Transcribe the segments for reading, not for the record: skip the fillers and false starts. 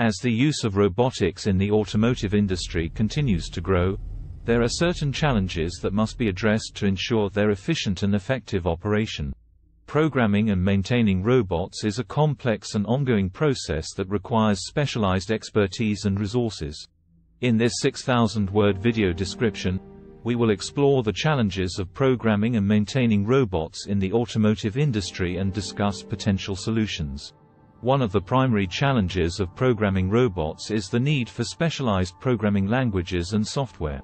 As the use of robotics in the automotive industry continues to grow, there are certain challenges that must be addressed to ensure their efficient and effective operation. Programming and maintaining robots is a complex and ongoing process that requires specialized expertise and resources. In this 6,000-word video description, we will explore the challenges of programming and maintaining robots in the automotive industry and discuss potential solutions. One of the primary challenges of programming robots is the need for specialized programming languages and software.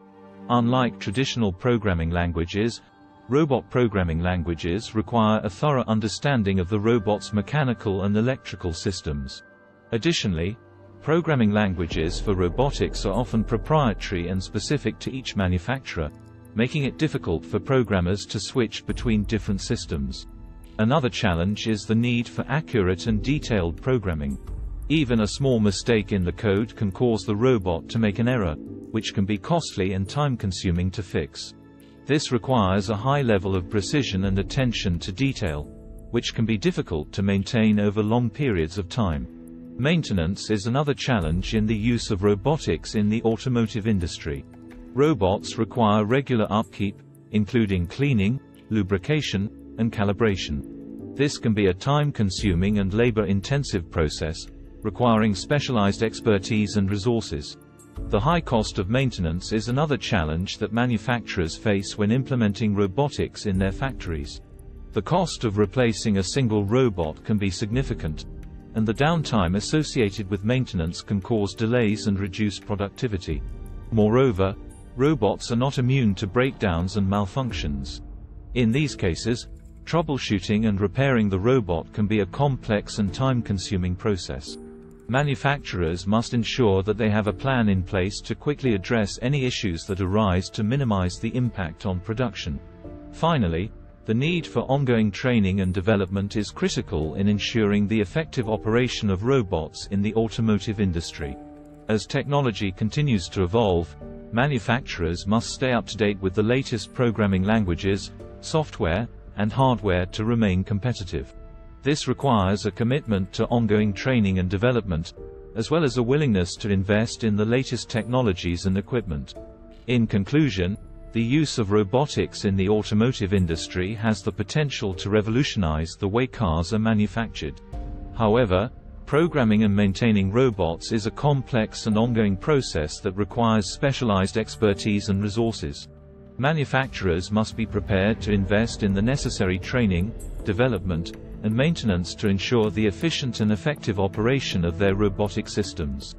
Unlike traditional programming languages, robot programming languages require a thorough understanding of the robot's mechanical and electrical systems. Additionally, programming languages for robotics are often proprietary and specific to each manufacturer, making it difficult for programmers to switch between different systems. Another challenge is the need for accurate and detailed programming. Even a small mistake in the code can cause the robot to make an error, which can be costly and time-consuming to fix. This requires a high level of precision and attention to detail, which can be difficult to maintain over long periods of time. Maintenance is another challenge in the use of robotics in the automotive industry. Robots require regular upkeep, including cleaning, lubrication, and calibration. This can be a time-consuming and labor-intensive process, requiring specialized expertise and resources. The high cost of maintenance is another challenge that manufacturers face when implementing robotics in their factories. The cost of replacing a single robot can be significant, and the downtime associated with maintenance can cause delays and reduce productivity. Moreover, robots are not immune to breakdowns and malfunctions. In these cases, troubleshooting and repairing the robot can be a complex and time-consuming process. Manufacturers must ensure that they have a plan in place to quickly address any issues that arise to minimize the impact on production. Finally, the need for ongoing training and development is critical in ensuring the effective operation of robots in the automotive industry. As technology continues to evolve, manufacturers must stay up to date with the latest programming languages, software, and hardware to remain competitive. This requires a commitment to ongoing training and development, as well as a willingness to invest in the latest technologies and equipment. In conclusion, the use of robotics in the automotive industry has the potential to revolutionize the way cars are manufactured. However, programming and maintaining robots is a complex and ongoing process that requires specialized expertise and resources. Manufacturers must be prepared to invest in the necessary training, development, and maintenance to ensure the efficient and effective operation of their robotic systems.